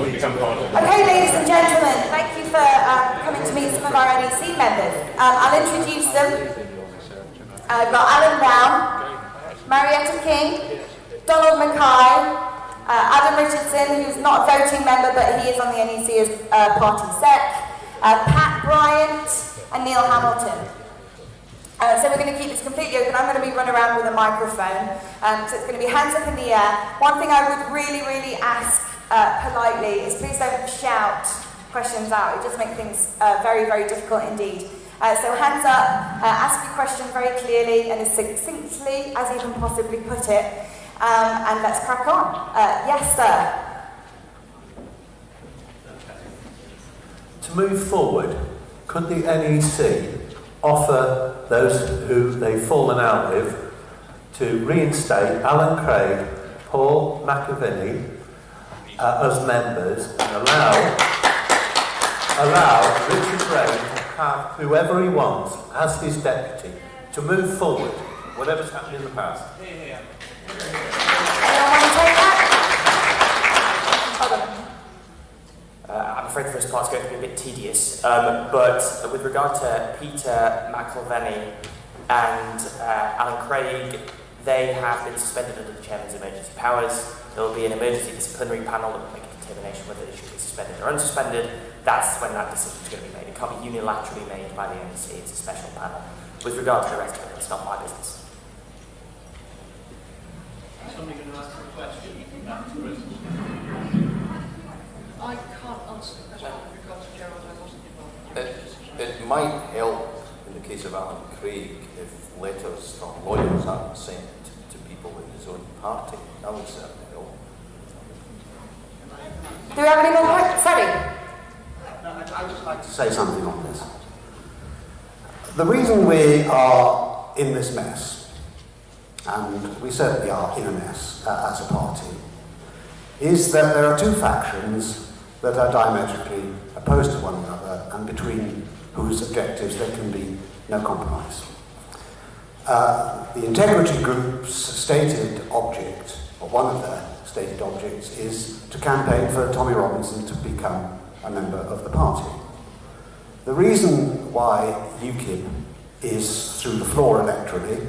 Okay, ladies and gentlemen, thank you for coming to meet some of our NEC members. I'll introduce them. I've got Alan Brown, Marietta King, Donald Mackay, Adam Richardson, who's not a voting member, but he is on the NEC as party sec, Pat Bryant, and Neil Hamilton. So we're going to keep this completely open. I'm going to be running around with a microphone, so it's going to be hands up in the air. One thing I would really ask politely is please don't shout questions out. It just makes things very difficult indeed. So hands up, ask your question very clearly and as succinctly as you can possibly put it, and let's crack on. Yes, sir. To move forward, could the NEC offer those who they've fallen out with to reinstate Alan Craig, Paul McAviney as members and allow Richard Gray to have whoever he wants as his deputy to move forward, whatever's happened in the past? Anyone want to take that? Hold on. I'm afraid the first part's going to be a bit tedious, but with regard to Peter McIlvenny and Alan Craig, they have been suspended under the Chairman's emergency powers. There will be an emergency disciplinary panel that will make a determination whether they should be suspended or unsuspended. That's when that decision is going to be made. It can't be unilaterally made by the NEC, it's a special panel. With regard to the rest of it, it's not my business. Somebody going to ask a question? I can't answer the question with regard to Gerald. I wasn't involved. It might help in the case of Alan Craig if letters from lawyers aren't sent to people in his own party. That would certainly help. Do we have any more questions? Freddie? I'd just like to say something on this. The reason we are in this mess, and we certainly are in a mess as a party, is that there are two factions that are diametrically opposed to one another and between whose objectives there can be no compromise. The Integrity Group's stated object, or one of their stated objects, is to campaign for Tommy Robinson to become a member of the party. The reason why UKIP is through the floor electorally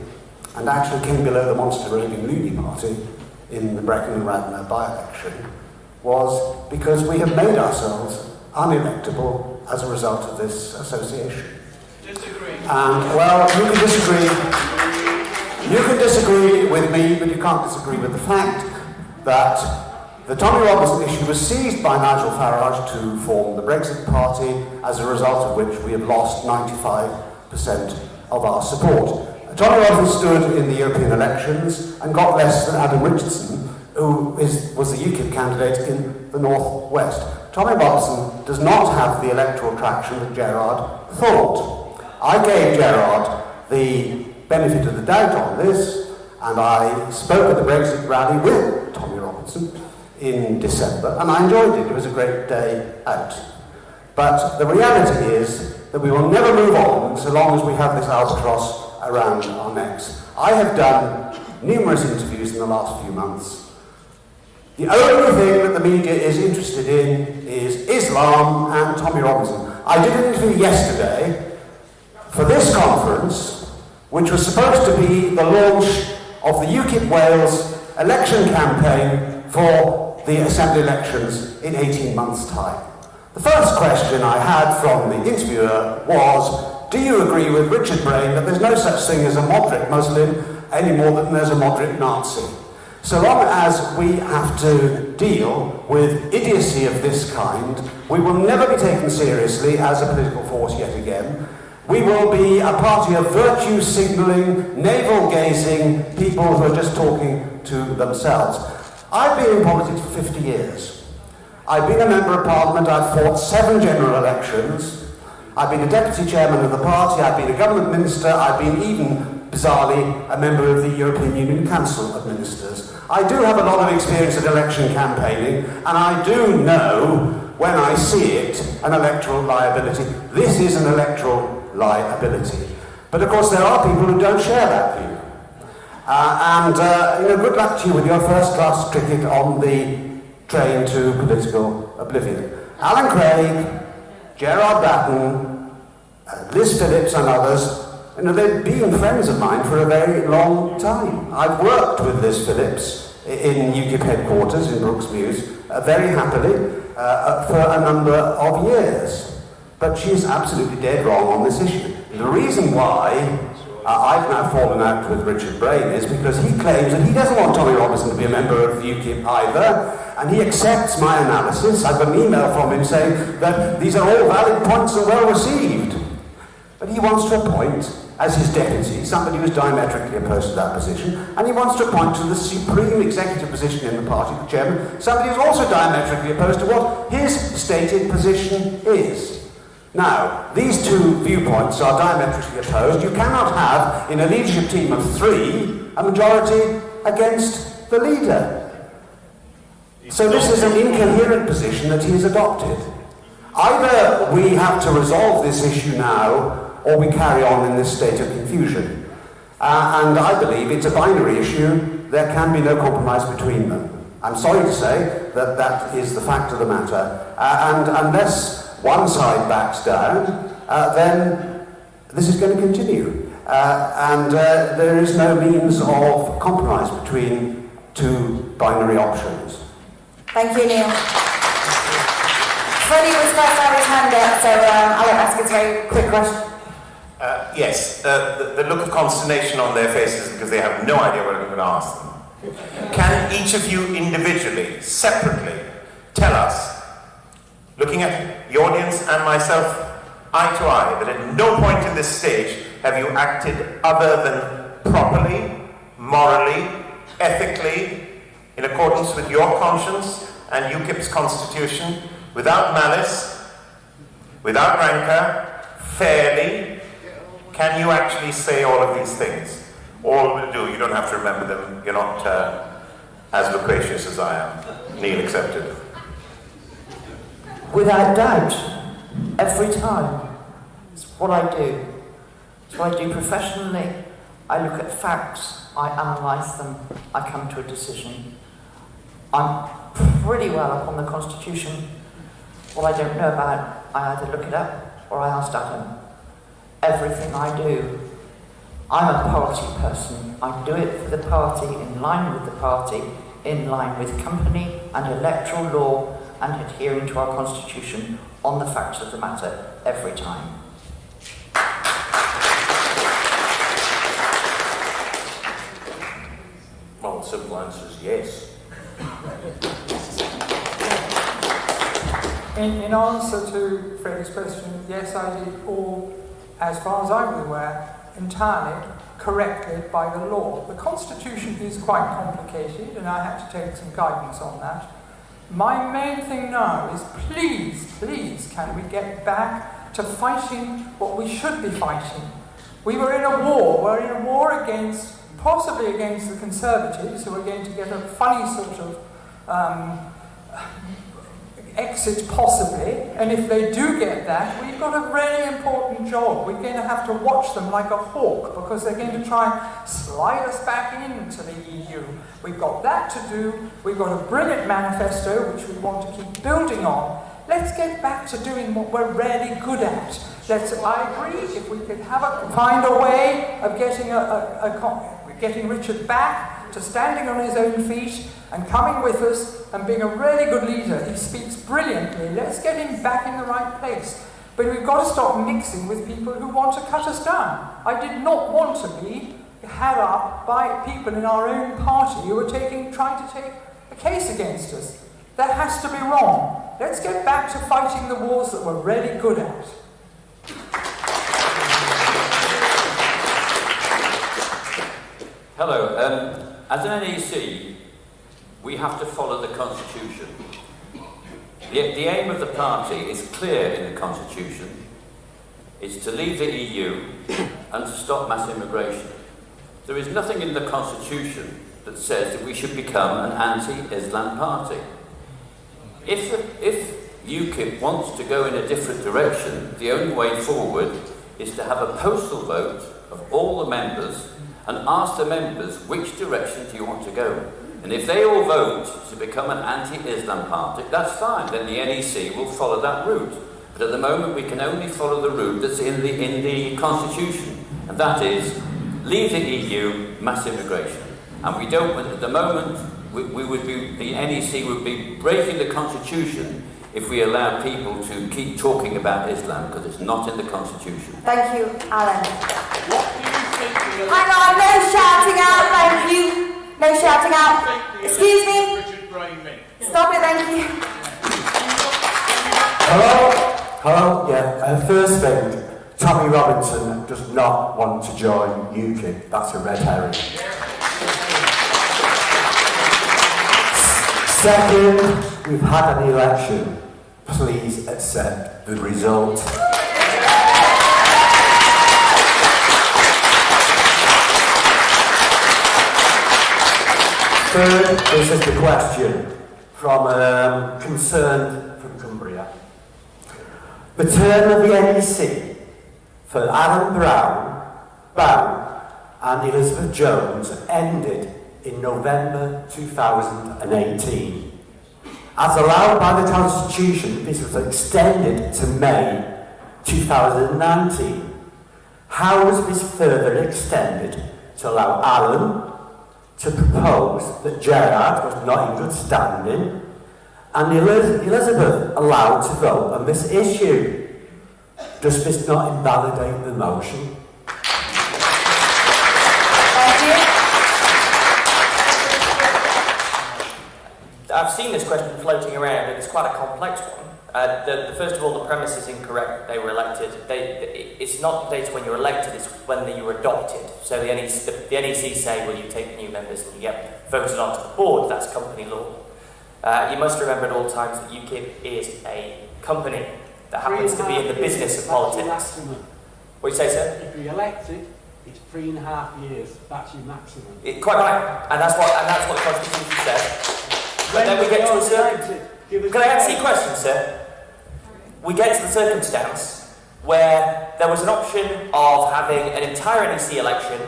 and actually came below the monster raving Looney Party in the Brecon and Radnor by-election was because we have made ourselves unelectable as a result of this association. Disagree. And, well, you can disagree. You can disagree with me, but you can't disagree with the fact that the Tommy Robinson issue was seized by Nigel Farage to form the Brexit Party, as a result of which we have lost 95% of our support. Tommy Robinson stood in the European elections and got less than Adam Richardson, who was the UKIP candidate in the North West. Tommy Robinson does not have the electoral traction that Gerard thought. I gave Gerard the benefit of the doubt on this, and I spoke at the Brexit rally with Tommy Robinson in December, and I enjoyed it. It was a great day out. But the reality is that we will never move on so long as we have this albatross around our necks. I have done numerous interviews in the last few months. The only thing that the media is interested in is Islam and Tommy Robinson. I did an interview yesterday for this conference, which was supposed to be the launch of the UKIP Wales election campaign for the Assembly elections in 18 months' time. The first question I had from the interviewer was, do you agree with Richard Brain that there's no such thing as a moderate Muslim any more than there's a moderate Nazi? So long as we have to deal with idiocy of this kind, we will never be taken seriously as a political force yet again. We will be a party of virtue signalling, navel-gazing people who are just talking to themselves. I've been in politics for 50 years. I've been a member of Parliament, I've fought 7 general elections, I've been a deputy chairman of the party, I've been a government minister, I've been even, bizarrely, a member of the European Union Council of Ministers. I do have a lot of experience in election campaigning, and I do know, when I see it, an electoral liability. This is an electoral liability. But of course there are people who don't share that view. Good luck to you with your first-class cricket on the train to political oblivion. Alan Craig, Gerard Batten, Liz Phillips and others, they've been friends of mine for a very long time. I've worked with Liz Phillips in UKIP headquarters in Brooks Mews very happily for a number of years. But she's absolutely dead wrong on this issue. The reason why I've now fallen out with Richard Brain is because he claims that he doesn't want Tommy Robinson to be a member of UKIP either, and he accepts my analysis. I've got an email from him saying that these are all valid points and well received. But he wants to appoint, as his deputy, somebody who's diametrically opposed to that position, and he wants to appoint to the supreme executive position in the party, the chairman, somebody who's also diametrically opposed to what his stated position is. Now, these two viewpoints are diametrically opposed. You cannot have, in a leadership team of 3, a majority against the leader. So this is an incoherent position that he's adopted. Either we have to resolve this issue now, or we carry on in this state of confusion. And I believe it's a binary issue. There can be no compromise between them. I'm sorry to say that that is the fact of the matter. And unless one side backs down, then this is going to continue. There is no means of compromise between two binary options. Thank you, Neil. Freddie was first out his hand up, so I'll ask a very quick question. Yes, the look of consternation on their faces because they have no idea what I'm going to ask them. Can each of you individually, separately, tell us, looking at the audience and myself, eye to eye, that at no point in this stage have you acted other than properly, morally, ethically, in accordance with your conscience and UKIP's constitution, without malice, without rancour, fairly? Can you actually say all of these things? All will do, you don't have to remember them, you're not as loquacious as I am. Neil accepted. Without doubt, every time. It's what I do. It's what I do professionally. I look at facts, I analyse them, I come to a decision. I'm pretty well up on the Constitution. What I don't know about, I either look it up or I ask Adam. Everything I do, I'm a party person. I do it for the party, in line with the party, in line with company and electoral law, and adhering to our Constitution on the facts of the matter every time. Well, the simple answer is yes. In answer to Freddie's question, yes, I did all, as far as I'm aware, entirely corrected by the law. The Constitution is quite complicated, and I had to take some guidance on that. My main thing now is please, can we get back to fighting what we should be fighting? We were in a war. We're in a war against, possibly against the Conservatives, who are going to get a funny sort of exit, possibly. And if they do get that, we've got a really important job. We're going to have to watch them like a hawk, because they're going to try and slide us back into the EU. We've got that to do. We've got a brilliant manifesto, which we want to keep building on. Let's get back to doing what we're really good at. I agree, if we could find a way of getting Richard back to standing on his own feet and coming with us and being a really good leader. He speaks brilliantly. Let's get him back in the right place. But we've got to stop mixing with people who want to cut us down. I did not want to be had up by people in our own party who are trying to take a case against us. That has to be wrong. Let's get back to fighting the wars that we're really good at. Hello. As an NEC, we have to follow the Constitution. The aim of the party is clear in the Constitution. It's to leave the EU and to stop mass immigration. There is nothing in the Constitution that says that we should become an anti-Islam party. If UKIP wants to go in a different direction, the only way forward is to have a postal vote of all the members and ask the members, which direction do you want to go? And if they all vote to become an anti-Islam party, that's fine, then the NEC will follow that route. But at the moment we can only follow the route that's in the Constitution, and that is leave the EU, mass immigration. And we don't, at the moment, we would be, the NEC would be breaking the Constitution if we allow people to keep talking about Islam, because it's not in the Constitution. Thank you, Alan. What do you think the Hang on, no shouting out, thank you. No shouting out. Excuse me. Richard Graham meant? Stop it, thank you. Hello? Yeah, first thing, Tommy Robinson does not want to join UKIP. That's a red herring. Second, we've had an election. Please accept the result. Third, this is the question from Concerned from Cumbria. The term of the NEC for Alan Brown and Elizabeth Jones ended in November 2018. As allowed by the Constitution, this was extended to May 2019. How was this further extended to allow Alan to propose that Gerard was not in good standing and Elizabeth allowed to vote on this issue? Does this not invalidate the motion? I've seen this question floating around, and it's quite a complex one. First of all, the premise is incorrect. They were elected. It's not the date when you're elected, it's when you were adopted. So the NEC say, well, you take new members and you get voted onto the board. That's company law. You must remember at all times that UKIP is a company that happens to be in the business of politics. What do you say, sir? If you're elected, it's 3.5 years. That's your maximum. Quite right, and that's what the Constitution says. But then we get to a certain... Can I answer your question, sir? We get to the circumstance where there was an option of having an entire NEC election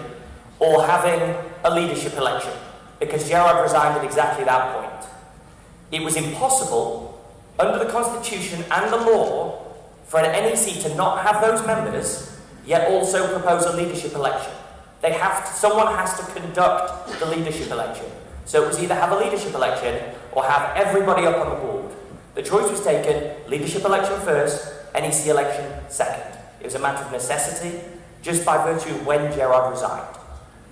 or having a leadership election, because Gerard resigned at exactly that point. It was impossible, under the Constitution and the law, for an NEC to not have those members, yet also propose a leadership election. Someone has to conduct the leadership election. So it was either have a leadership election or have everybody up on the board. The choice was taken, leadership election first, NEC election second. It was a matter of necessity, just by virtue of when Gerard resigned.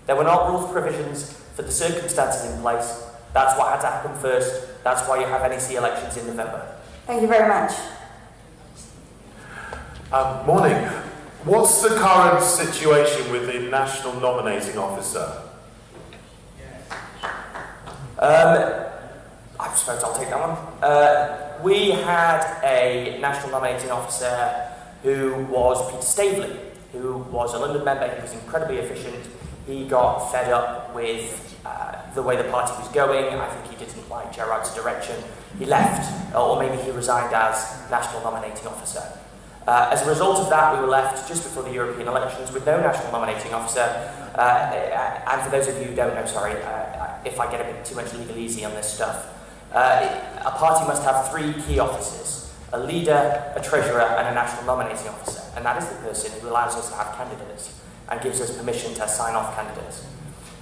There were not rules provisions for the circumstances in place. That's what had to happen first. That's why you have NEC elections in November. Thank you very much. Morning. What's the current situation with the National Nominating Officer? I suppose I'll take that one. We had a National Nominating Officer who was Peter Staveley, who was a London member. He was incredibly efficient. He got fed up with the way the party was going. I think he didn't like Gerard's direction. He left, or maybe he resigned as National Nominating Officer. As a result of that, we were left just before the European elections with no National Nominating Officer. And for those of you who don't know, sorry, if I get a bit too much legalese on this stuff, a party must have 3 key officers: a leader, a treasurer, and a national nominating officer. And that is the person who allows us to have candidates and gives us permission to sign off candidates.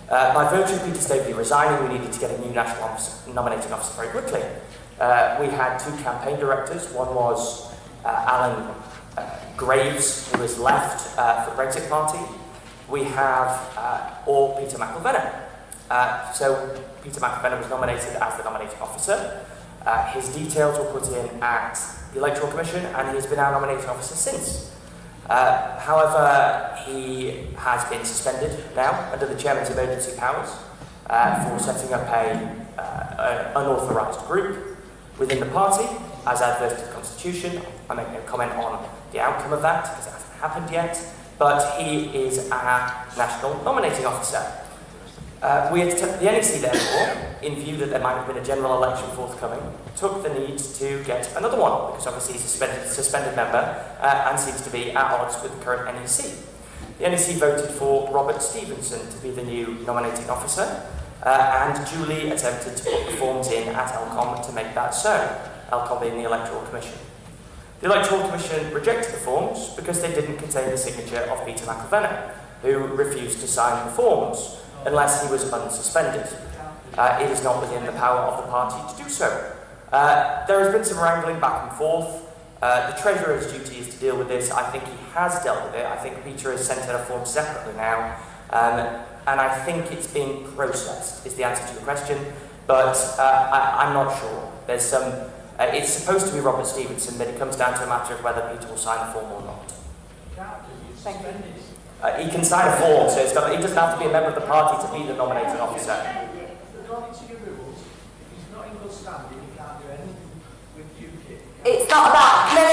By virtue of Peter Staveley resigning, we needed to get a new national nominating officer very quickly. We had 2 campaign directors. One was Alan Graves, who has left for Brexit Party. We have or Peter McElvenna. So Peter McElvenna was nominated as the nominating officer. His details were put in at the Electoral Commission, and he has been our nominating officer since. However, he has been suspended now under the chairman's emergency powers for setting up an unauthorised group within the party as adverse to the Constitution. I make no comment on the outcome of that because it hasn't happened yet, but he is our national nominating officer. The NEC, therefore, in view that there might have been a general election forthcoming, took the need to get another one, because obviously he's a suspended member and seems to be at odds with the current NEC. The NEC voted for Robert Stevenson to be the new nominating officer. and duly attempted to put the forms in at ELCOM to make that so, ELCOM being the Electoral Commission. The Electoral Commission rejected the forms because they didn't contain the signature of Peter McIlvenna, who refused to sign the forms unless he was unsuspended. It is not within the power of the party to do so. There has been some wrangling back and forth. The Treasurer's duty is to deal with this. I think he has dealt with it. I think Peter has sent out a form separately now. And I think it's being processed, is the answer to the question. But I'm not sure. There's some... it's supposed to be Robert Stevenson, but it comes down to a matter of whether Peter will sign the form or not. Thank you. He can sign a form, so he doesn't have to be a member of the party to be the nominating officer. According to your rules, if he's not in good standing, he can't do anything with UKIP. It's not about... No.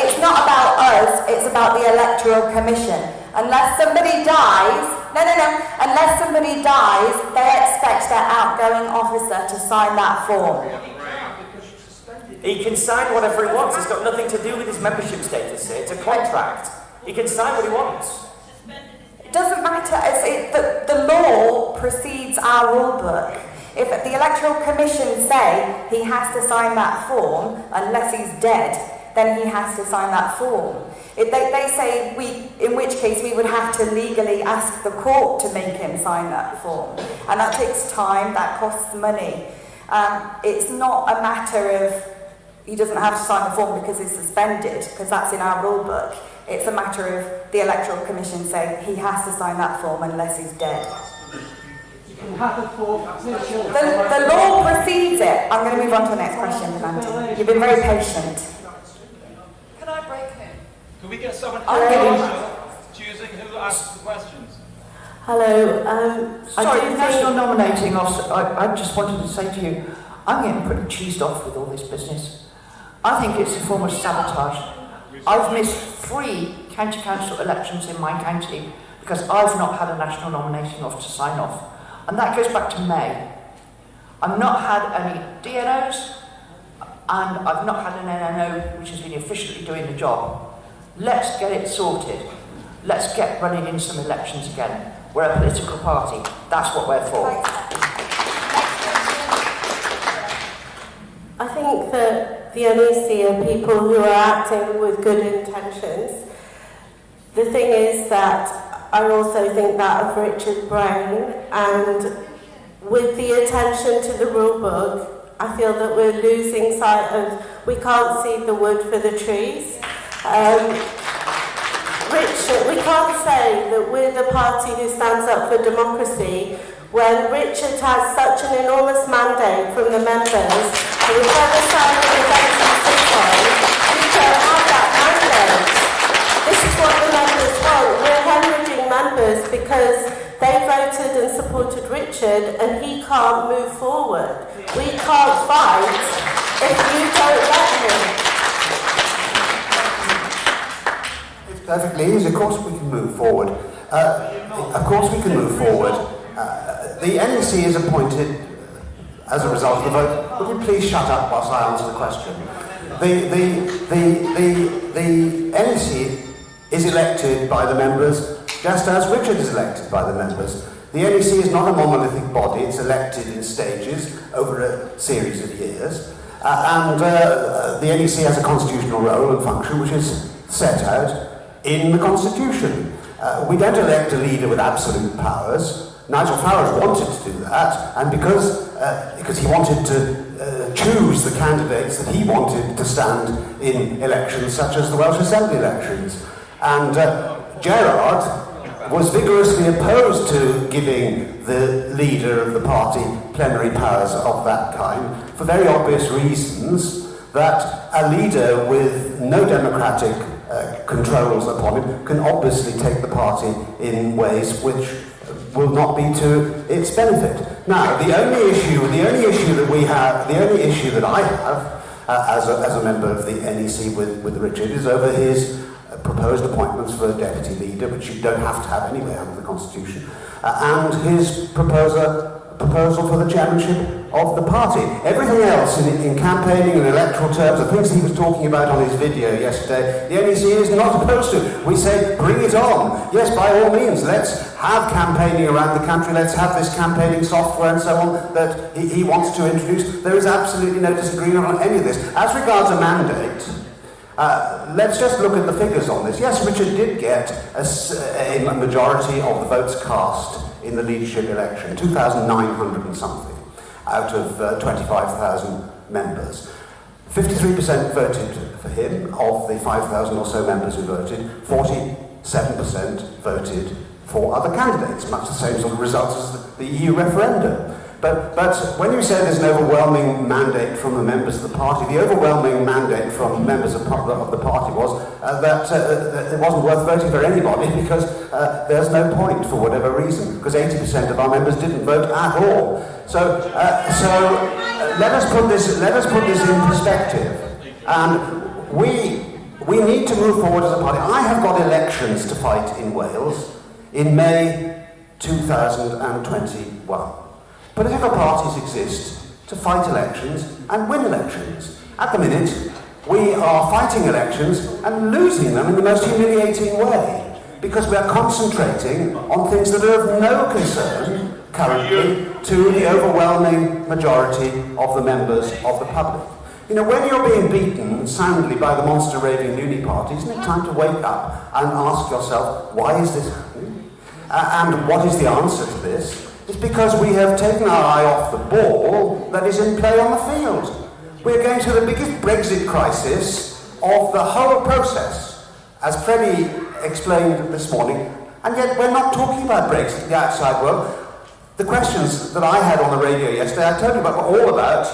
It's not about us, it's about the Electoral Commission. Unless somebody dies... No. Unless somebody dies, they expect their outgoing officer to sign that form. He can sign whatever he wants. It's got nothing to do with his membership status. It's a contract. He can sign what he wants. It doesn't matter. The law precedes our rule book. If the Electoral Commission say he has to sign that form, unless he's dead, then he has to sign that form. They say in which case we would have to legally ask the court to make him sign that form. And that takes time, that costs money. It's not a matter of he doesn't have to sign the form because he's suspended, because that's in our rule book. It's a matter of the Electoral Commission saying he has to sign that form unless he's dead. The law precedes it. I'm going to move on to the next question, Fernando. You've been very patient. Can I break in? Can we get someone choosing who asks the questions? Hello. Sorry, National Nominating Officer, I just wanted to say to you, I'm getting pretty cheesed off with all this business. I think it's a form of sabotage. I've missed 3 county council elections in my county because I've not had a National Nominating Officer sign off. And that goes back to May. I've not had any DNOs, and I've not had an NNO which has been officially doing the job. Let's get it sorted. Let's get running in some elections again. We're a political party. That's what we're for. I think that the NEC are people who are acting with good intentions. The thing is that I also think that of Richard Brown, and with the attention to the rule book, I feel that we're losing sight of, we can't see the wood for the trees. Richard, we can't say that we're the party who stands up for democracy when Richard has such an enormous mandate from the members, and whichever side of the fence you sit on, we don't have that mandate. This is what the members want. We're hemorrhaging members because they voted and supported Richard and he can't move forward. We can't fight if you don't let him. It's perfectly easy. Of course we can move forward. Of course we can move forward. The NEC is appointed as a result of the vote. Would you please shut up whilst I answer the question? The NEC is elected by the members just as Richard is elected by the members. The NEC is not a monolithic body, it's elected in stages over a series of years. The NEC has a constitutional role and function which is set out in the Constitution. We don't elect a leader with absolute powers. Nigel Farage wanted to do that, and because he wanted to choose the candidates that he wanted to stand in elections such as the Welsh Assembly elections. And Gerard was vigorously opposed to giving the leader of the party plenary powers of that kind for very obvious reasons, that a leader with no democratic controls upon him can obviously take the party in ways which will not be to its benefit. Now, the only issue that I have as a member of the NEC with Richard is over his proposed appointments for a deputy leader, which you don't have to have anyway under the Constitution, and his proposal for the chairmanship of the party. Everything else in campaigning and electoral terms, the things he was talking about on his video yesterday, the NEC is not opposed to. We say, bring it on. Yes, by all means, let's have campaigning around the country, let's have this campaigning software and so on that he wants to introduce. There is absolutely no disagreement on any of this. As regards a mandate, let's just look at the figures on this. Yes, Richard did get a majority of the votes cast in the leadership election, 2,900 and something, out of 25,000 members. 53% voted for him, of the 5,000 or so members who voted. 47% voted for other candidates, much the same sort of results as the EU referendum. But when you say there's an overwhelming mandate from the members of the party, the overwhelming mandate from members of the party was that it wasn't worth voting for anybody because there's no point for whatever reason, because 80% of our members didn't vote at all. So let us put this in perspective, and we need to move forward as a party. I have got elections to fight in Wales in May 2021. Political parties exist to fight elections and win elections. At the minute, we are fighting elections and losing them in the most humiliating way because we are concentrating on things that are of no concern currently to the overwhelming majority of the members of the public. You know, when you're being beaten soundly by the monster raving loony party, isn't it time to wake up and ask yourself, why is this happening? And what is the answer to this? It's because we have taken our eye off the ball that is in play on the field. We're going through the biggest Brexit crisis of the whole process, as Freddie explained this morning, and yet we're not talking about Brexit, the outside world. The questions that I had on the radio yesterday, I told you about, were all about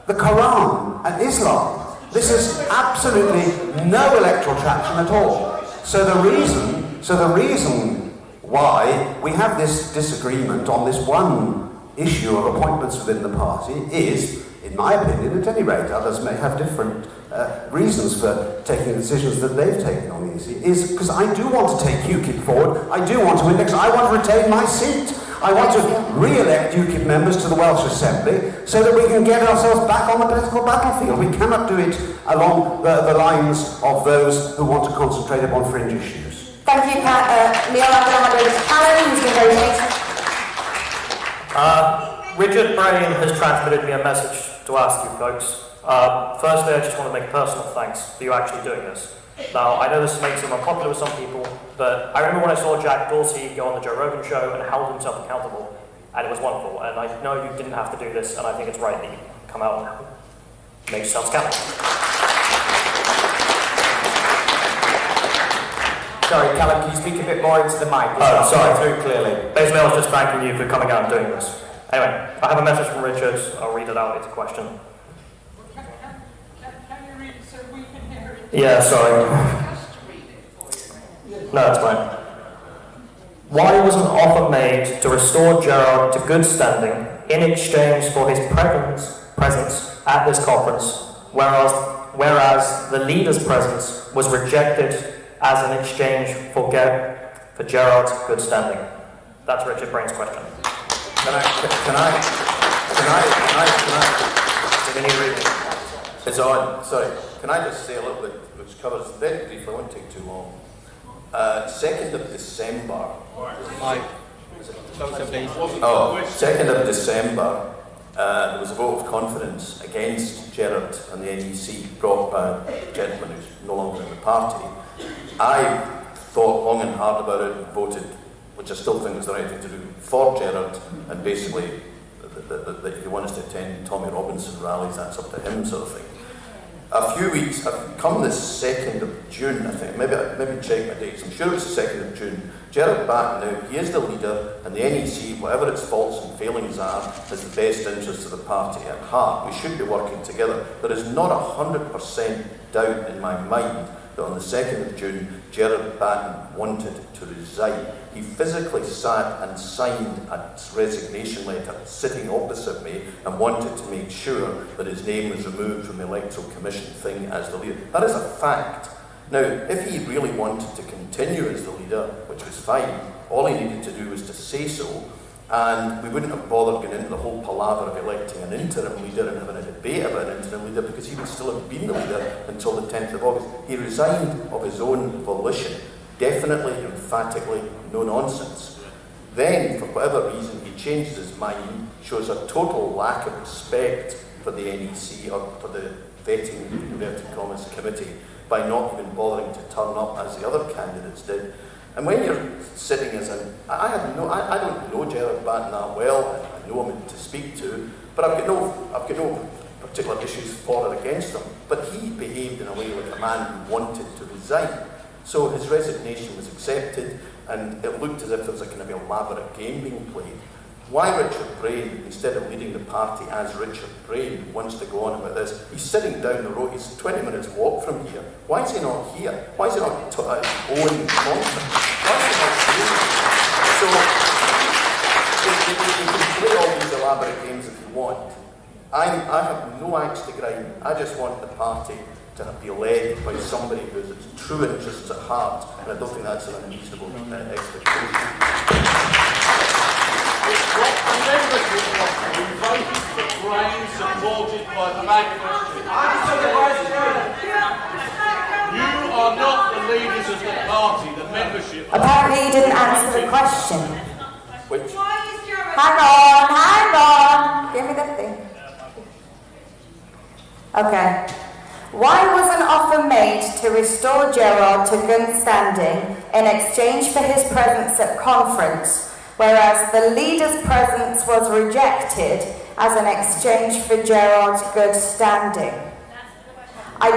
the Quran and Islam. This is absolutely no electoral traction at all. So the reason why we have this disagreement on this one issue of appointments within the party is, in my opinion, at any rate, others may have different reasons for taking decisions that they've taken on the EC, is because I do want to take UKIP forward, I do want to index, I want to retain my seat. I want to re-elect UKIP members to the Welsh Assembly so that we can get ourselves back on the political battlefield. We cannot do it along the lines of those who want to concentrate upon fringe issues. Thank you, Neil. I'm going to hand over to Alan, who's been very patient. Richard Brain has transmitted me a message to ask you folks. Firstly, I just want to make personal thanks for you actually doing this. Now, I know this may seem unpopular with some people, but I remember when I saw Jack Dorsey go on the Joe Rogan show and held himself accountable, and it was wonderful. And I know you didn't have to do this, and I think it's right that you come out and make yourselves accountable. Sorry, Callum, can you speak a bit more into the mic? Oh, sorry. Through clearly. Basically, I was just thanking you for coming out and doing this. Anyway, I have a message from Richard. I'll read it out. It's a question. Can you read it so we can hear it? Yeah, sorry. No, that's fine. Why was an offer made to restore Gerard to good standing in exchange for his presence at this conference, whereas the leader's presence was rejected as an exchange for Gerard's good standing? That's Richard Brain's question. Can I it's on, sorry. Can I just say a little bit, which covers very briefly, I won't take too long. 2nd of December. 2nd of December, there was a vote of confidence against Gerard and the NEC, brought by a gentleman who's no longer in the party. I thought long and hard about it and voted, which I still think is the right thing to do, for Gerard, and basically that if he wants to attend Tommy Robinson rallies, that's up to him, sort of thing. A few weeks, come the 2nd of June, I think, maybe check my dates, I'm sure it was the 2nd of June, Gerard Batten now, he is the leader, and the NEC, whatever its faults and failings are, has the best interests of the party at heart. We should be working together. There is not 100% doubt in my mind that on the 2nd of June, Gerard Batten wanted to resign. He physically sat and signed a resignation letter sitting opposite me and wanted to make sure that his name was removed from the Electoral Commission thing as the leader. That is a fact. Now, if he really wanted to continue as the leader, which was fine, all he needed to do was to say so, And we wouldn't have bothered going into the whole palaver of electing an interim leader and having a debate about an interim leader, because he would still have been the leader until the 10th of August. He resigned of his own volition. Definitely, emphatically, no nonsense. Then, for whatever reason, he changes his mind, shows a total lack of respect for the NEC or for the vetting, inverted commas, committee by not even bothering to turn up as the other candidates did. And when you're sitting as an... I don't know Gerard Batten that well, I know him to speak to, but I've got no particular issues for or against him. But he behaved in a way like a man who wanted to resign. So his resignation was accepted, and it looked as if there was a kind of elaborate game being played. Why Richard Brain, instead of leading the party as Richard Brain, wants to go on about this? He's sitting down the road, he's 20 minutes walk from here. Why is he not here? Why is he not at his own conference? Why is he not here? So, you can play all these elaborate games if you want. I have no axe to grind. I just want the party to be led by somebody who has its true interests at heart, and I don't think that's an unreasonable expectation. Supported by the Answer the question. You are not the leaders of the party, the membership. Apparently you didn't answer the question. Which? Hang on. Give me the thing. Okay. Why was an offer made to restore Gerard to good standing in exchange for his presence at conference, whereas the leader's presence was rejected as an exchange for Gerard's good standing? I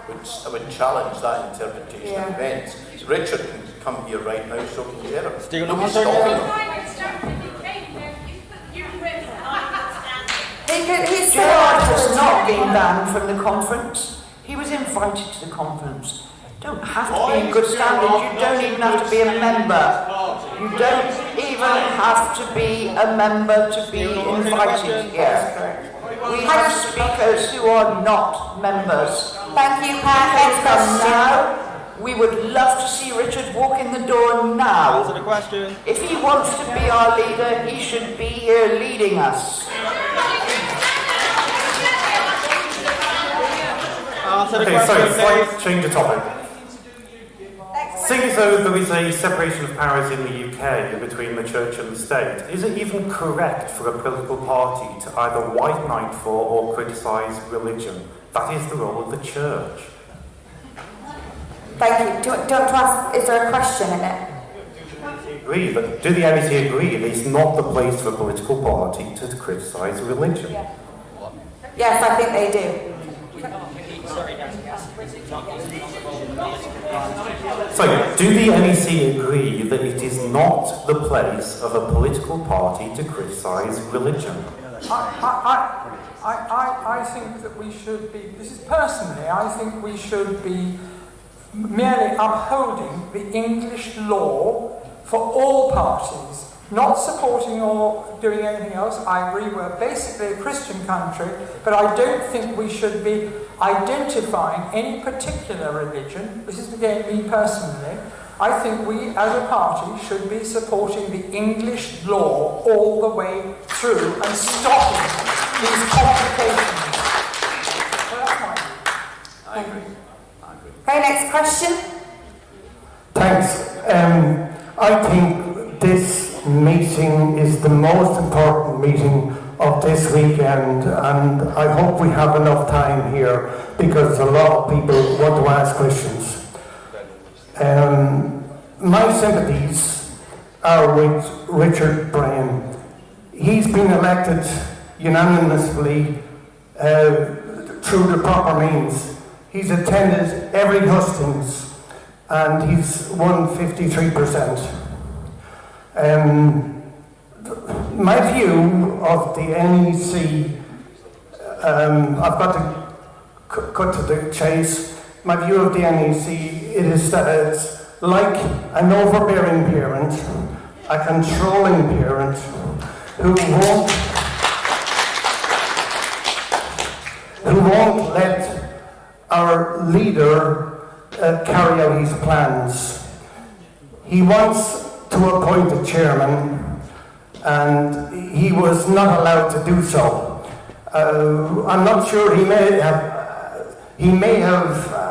would challenge that interpretation of events. Richard can come here right now, so can Gerard. Nobody's stopping him. Gerard has not been banned from the conference. He was invited to the conference. You don't have to be in good standing. You don't even have to be a member. You don't even have to be a member to be invited here. We have speakers who are not members. Thank you, Pat. Next question. Now, we would love to see Richard walk in the door now. Answer the question. If he wants to be our leader, he should be here leading us. Okay, so slight change of topic. Seeing as though there is a separation of powers in the UK between the church and the state, is it even correct for a political party to either white knight for or criticise religion? That is the role of the church. Thank you. Do you want to ask, is there a question in it? Agree, but do the NEC agree it is not the place for a political party to criticise religion? Yes, I think they do. So, do the NEC agree that it is not the place of a political party to criticise religion? I think that we should be, this is personally, I think we should be merely upholding the English law for all parties, not supporting or doing anything else. I agree we're basically a Christian country, but I don't think we should be identifying any particular religion. This is again me personally. I think we as a party should be supporting the English law all the way through and stopping these complications. So that's my view. I agree. Okay, next question. Thanks. I think this meeting is the most important meeting of this weekend, and I hope we have enough time here because a lot of people want to ask questions. My sympathies are with Richard Brain. He's been elected unanimously through the proper means. He's attended every hustings and he's won 53%. My view of the NEC, I've got to cut to the chase. My view of the NEC, it is that it's like an overbearing parent, a controlling parent who won't let our leader carry out his plans. He wants to appoint a chairman, and he was not allowed to do so. I'm not sure he may have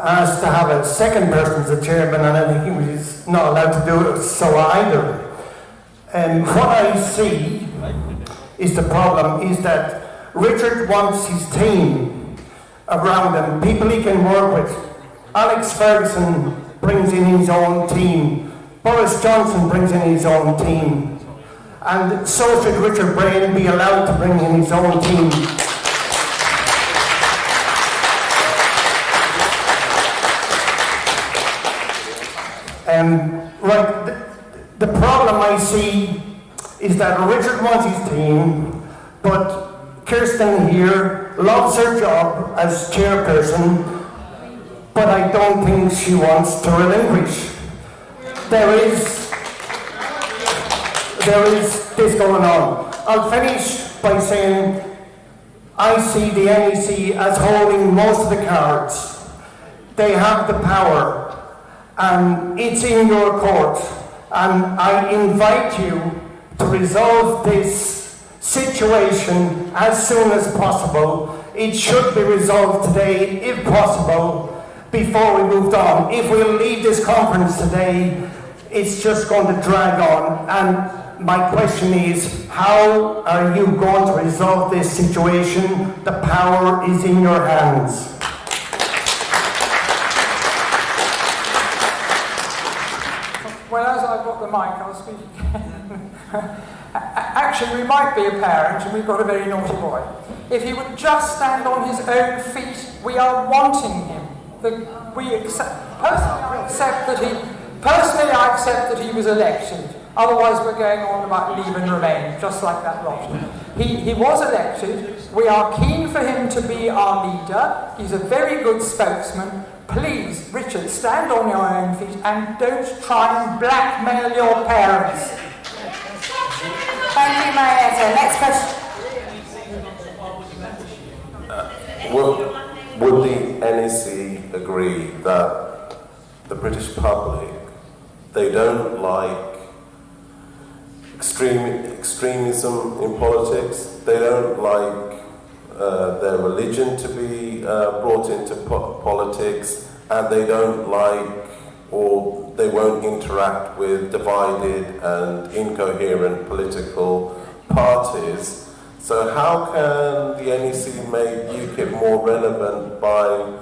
asked to have a second person as a chairman, and I think he was not allowed to do it so either. And what I see is the problem is that Richard wants his team around him, people he can work with. Alex Ferguson brings in his own team. Boris Johnson brings in his own team. And so should Richard Brain be allowed to bring in his own team. The problem I see is that Richard wants his team, but Kirsten here loves her job as chairperson, but I don't think she wants to relinquish. There is this going on. I'll finish by saying I see the NEC as holding most of the cards. They have the power, and it's in your court. And I invite you to resolve this situation as soon as possible. It should be resolved today, if possible, before we move on. If we leave this conference today, it's just going to drag on. And my question is, how are you going to resolve this situation? The power is in your hands. Well, as I've got the mic, I'll speak again. Actually, we might be a parent, and we've got a very naughty boy. If he would just stand on his own feet, we are wanting him. Personally, I accept that he was elected. Otherwise, we're going on about leave and remain, just like that lot. He was elected. We are keen for him to be our leader. He's a very good spokesman. Please, Richard, stand on your own feet and don't try and blackmail your parents. Thank you, Marietta. Next question. Would the NEC agree that the British public, they don't like extremism in politics? They don't like their religion to be brought into politics, and they don't like, or they won't interact with divided and incoherent political parties. So how can the NEC make UKIP more relevant by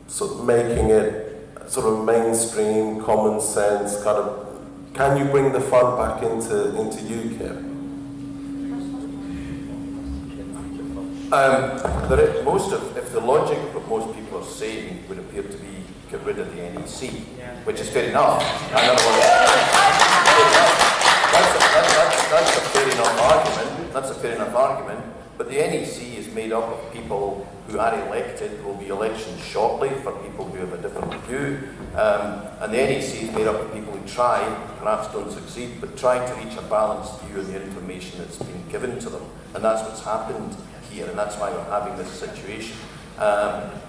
sort of making it sort of mainstream, common sense, kind of, can you bring the fun back into UKIP? If the logic of what most people are saying would appear to be get rid of the NEC, which is fair enough. That's a fair enough argument. That's a fair enough argument. But the NEC is made up of people who are elected. There will be elections shortly for people who have a different view. And the NEC is made up of people who try, perhaps don't succeed, but try to reach a balanced view of the information that's been given to them. And that's what's happened here, and that's why we're having this situation.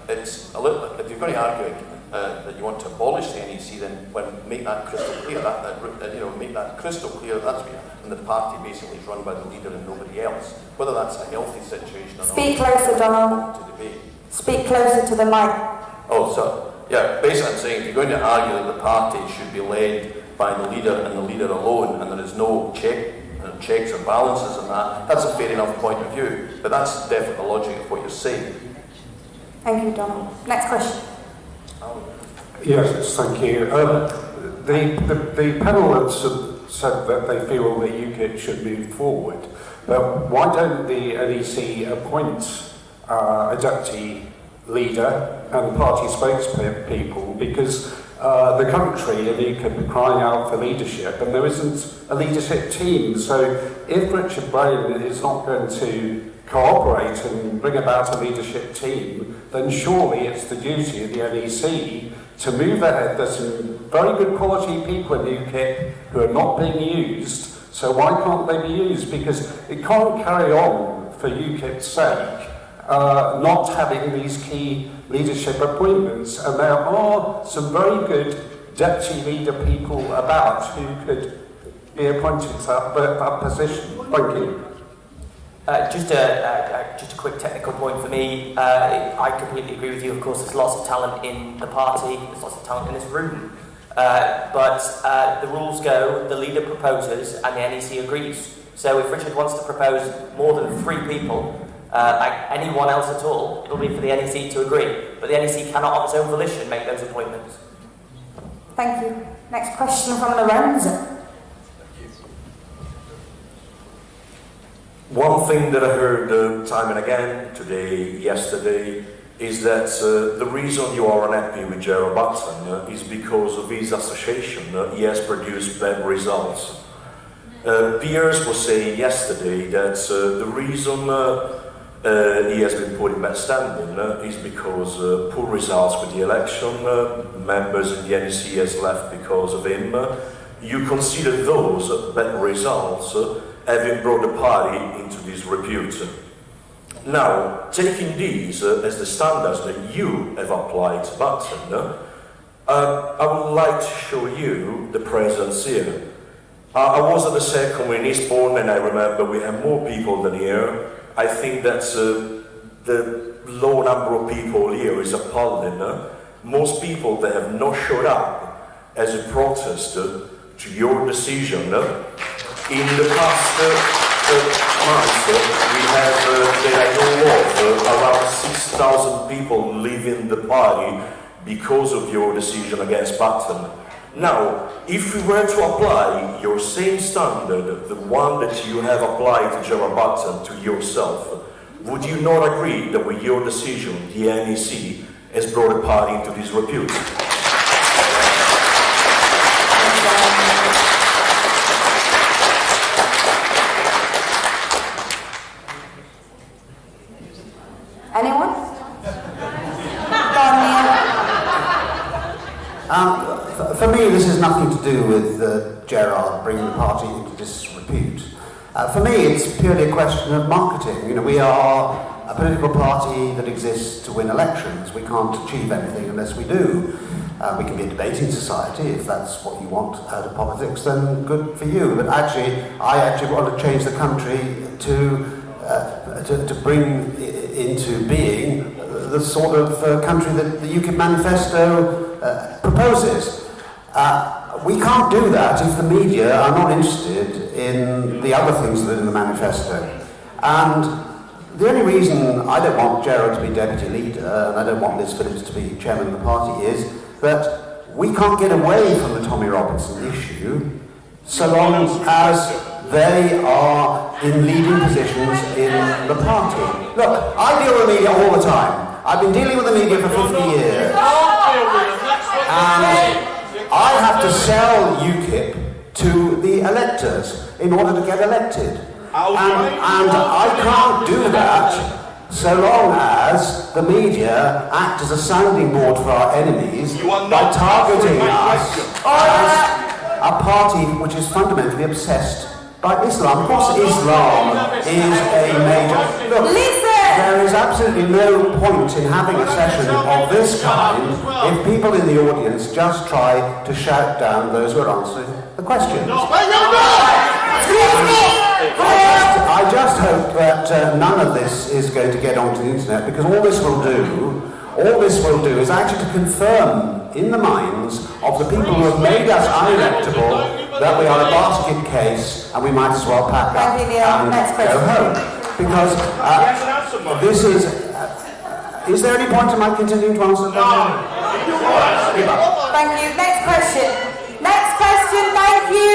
It's a little. If you're going to argue that you want to abolish the NEC, then make that crystal clear. Make that crystal clear. That's and the party basically is run by the leader and nobody else. Whether that's a healthy situation or not. Speak closer, Donald. To debate. Speak closer to the mic. Oh, so yeah. Basically, I'm saying if you're going to argue that the party should be led by the leader and the leader alone, and there is no checks or balances on that, that's a fair enough point of view. But that's definitely the logic of what you're saying. Thank you, Donald. Next question. Yes, thank you. The panel have said that they feel that UKIP should move forward, but why don't the NEC appoint a deputy leader and party spokespeople? Because the country and UKIP are crying out for leadership, and there isn't a leadership team. So if Richard Brain is not going to cooperate and bring about a leadership team, then surely it's the duty of the NEC to move ahead. There's some very good quality people in UKIP who are not being used, so why can't they be used? Because it can't carry on for UKIP's sake not having these key leadership appointments, and there are some very good deputy leader people about who could be appointed to that position? Thank you. Just a quick technical point for me. I completely agree with you. Of course, there's lots of talent in the party. There's lots of talent in this room. But the rules go, the leader proposes and the NEC agrees. So if Richard wants to propose more than 3 people, like anyone else at all, it'll be for the NEC to agree. But the NEC cannot, on its own volition, make those appointments. Thank you. Next question from Lorenzo. One thing that I heard time and again today, yesterday, is that the reason you are unhappy with Gerald Button is because of his association. He has produced bad results. Piers was saying yesterday that the reason he has been put in bad standing is because poor results with the election, members in the NEC has left because of him. You consider those bad results having brought the party into disrepute. Now, taking these as the standards that you have applied to Button, I would like to show you the presence here. I was at the second in Eastbourne, and I remember we had more people than here. I think that the low number of people here is appalling. Most people that have not showed up as a protest to your decision. In the past months, we have, that I know of, around 6,000 people leaving the party because of your decision against Button. Now, if we were to apply your same standard, the one that you have applied to Gerald Button, to yourself, would you not agree that with your decision, the NEC has brought the party into disrepute? Anyone? For me, this has nothing to do with Gerard bringing the party into disrepute. For me, it's purely a question of marketing. You know, we are a political party that exists to win elections. We can't achieve anything unless we do. We can be a debating society. If that's what you want out of politics, then good for you. But I actually want to change the country to bring into being the sort of country that the UKIP manifesto proposes. We can't do that if the media are not interested in the other things that are in the manifesto. And the only reason I don't want Gerard to be deputy leader, and I don't want Liz Phillips to be chairman of the party, is that we can't get away from the Tommy Robinson issue so long as they are in leading positions in the party. Look, I deal with the media all the time. I've been dealing with the media for 50 years. And I have to sell UKIP to the electors in order to get elected. And I can't do that so long as the media act as a sounding board for our enemies by targeting us as a party which is fundamentally obsessed by Islam. Of course, Islam is a major... Look, there is absolutely no point in having a session of this kind if people in the audience just try to shout down those who are answering the questions. I just hope that none of this is going to get onto the internet, because all this will do is actually to confirm in the minds of the people who have made us unelectable that we are a basket case and we might as well pack up and go home. Because this is there any point in my continuing to answer that? Thank you. Next question. Next question, thank you.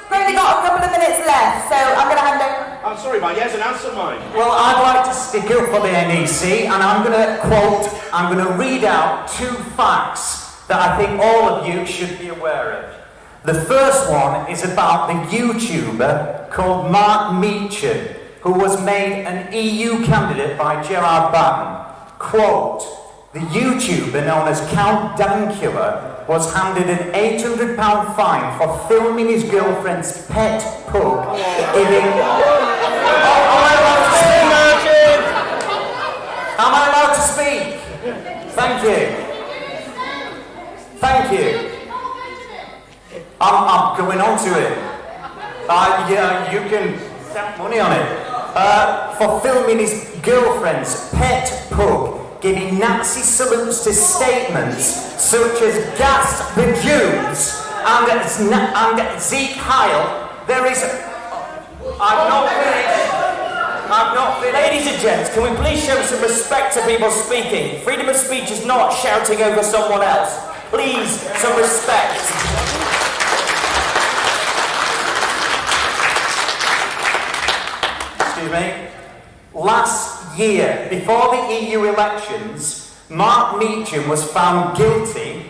We've only got a couple of minutes left, so I'm going to hand over. I'm sorry, mate, he hasn't answered mine. Well, I'd like to stick up for the NEC, and I'm going to read out 2 facts that I think all of you should be aware of. The first one is about the YouTuber called Mark Meacham, who was made an EU candidate by Gerard Button. Quote, the YouTuber known as Count Dankula was handed an £800 fine for filming his girlfriend's pet pug Am I allowed to speak? Thank you. Thank you. I'm going on to it. You can stamp money on it. For filming his girlfriend's pet pug, giving Nazi salutes to statements such as "gas the Jews" and Zeke Heil. There is. I've not finished. Ladies and gents, can we please show some respect to people speaking? Freedom of speech is not shouting over someone else. Please, some respect. Excuse me. Last year, before the EU elections, Mark Meacham was found guilty.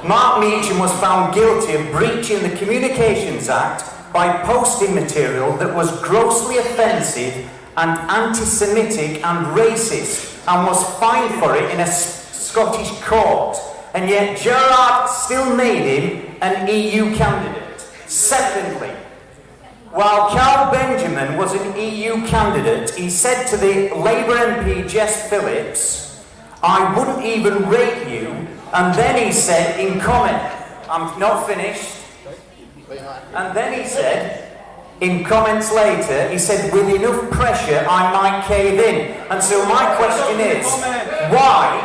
Mark Meacham was found guilty of breaching the Communications Act by posting material that was grossly offensive and anti-Semitic and racist, and was fined for it in a Scottish court. And yet Gerard still made him an EU candidate. Secondly, while Carl Benjamin was an EU candidate, he said to the Labour MP Jess Phillips, "I wouldn't even rate you." And then he said in comment, I'm not finished. And then he said, in comments later, he said, "With enough pressure, I might cave in." And so my question is, why?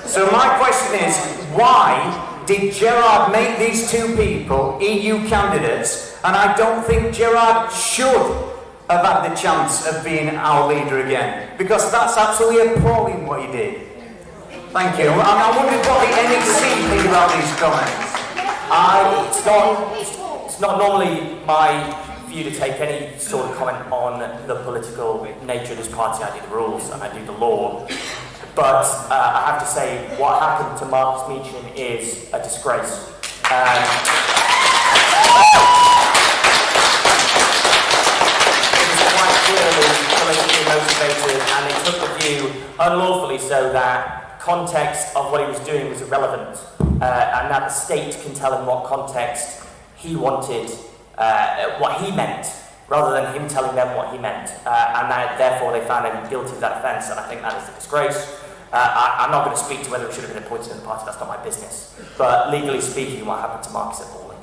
So my question is, why did Gerard make these two people EU candidates? And I don't think Gerard should have had the chance of being our leader again, because that's absolutely appalling what he did. Thank you. I wondered what the NEC think about these comments. It's not normally my view to take any sort of comment on the political nature of this party. I do the rules and I do the law. But I have to say, what happened to Mark Meacham is a disgrace. It was quite clearly politically motivated, and they took the view, unlawfully so, that context of what he was doing was irrelevant, and that the state can tell him what context he wanted, what he meant, rather than him telling them what he meant, and that therefore they found him guilty of that offence, and I think that is a disgrace. I'm not going to speak to whether he should have been appointed in the party, that's not my business, but legally speaking, what happened to Mark is appalling.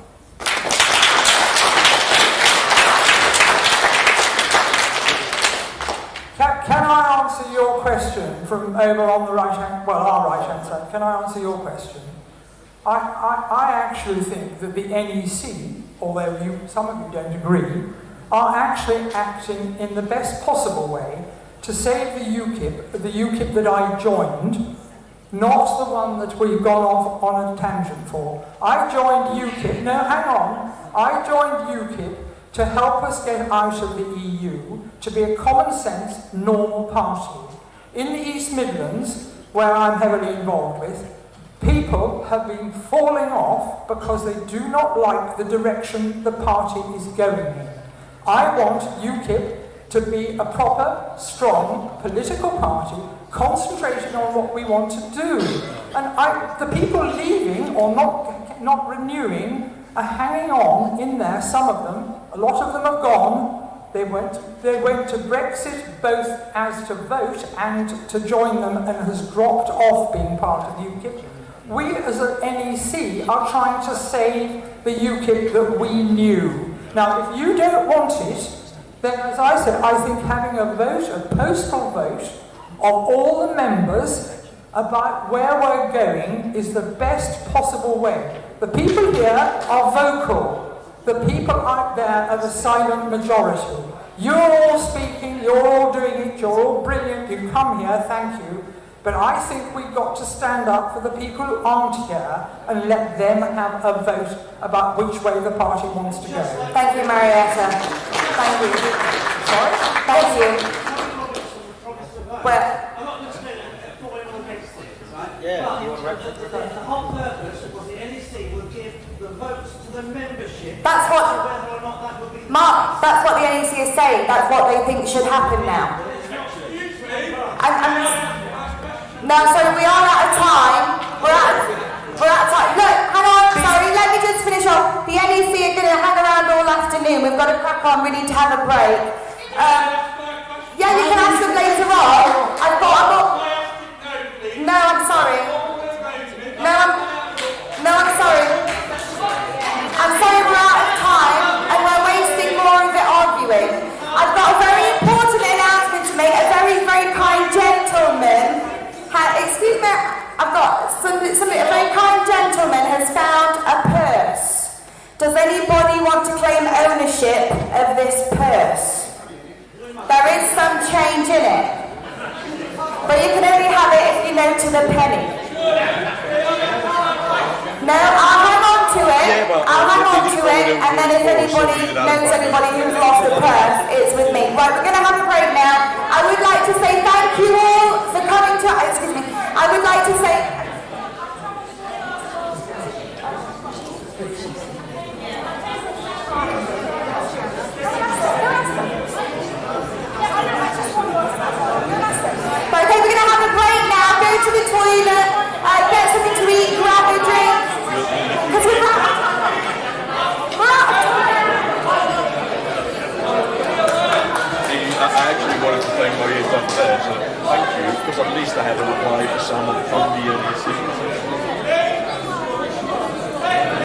Can I answer your question from over on the right-hand, well, our right-hand side? Can I answer your question? I actually think that the NEC, although some of you don't agree, are actually acting in the best possible way to save the UKIP that I joined, not the one that we've gone off on a tangent for. I joined UKIP, no, hang on, I joined UKIP to help us get out of the EU, to be a common sense, normal party. In the East Midlands, where I'm heavily involved with, people have been falling off because they do not like the direction the party is going in. I want UKIP to be a proper, strong political party concentrating on what we want to do. And the people leaving or not renewing are hanging on in there, some of them. A lot of them have gone. They went to Brexit both as to vote and to join them, and has dropped off being part of UKIP. We as an NEC are trying to save the UKIP that we knew. Now, if you don't want it, then as I said, I think having a vote, a postal vote, of all the members about where we're going is the best possible way. The people here are vocal. The people out there are the silent majority. You're all speaking, you're all doing it, you're all brilliant, you've come here, thank you. But I think we've got to stand up for the people who aren't here and let them have a vote about which way the party wants to go. Thank you, Marietta. Thank you. Sorry? Thank you. Well, Yeah, the whole purpose was the NEC would give the votes to the membership. That's what, whether or not that would be Mark, that's what the NEC is saying. That's what they think should happen now. No, sorry, we are out of time. We're out of time. Look, hang on, sorry, let me just finish off. The NEC are going to hang around all afternoon. We've got to crack on. We need to have a break. Yeah, you can ask them later on. No, I'm sorry. No, a very kind gentleman has found a purse. Does anybody want to claim ownership of this purse? There is some change in it, but you can only have it if you know to the penny. No, I'll hang on to it. I'll hang on to it, and then if anybody knows anybody who's lost a purse, it's with me. Right, we're going to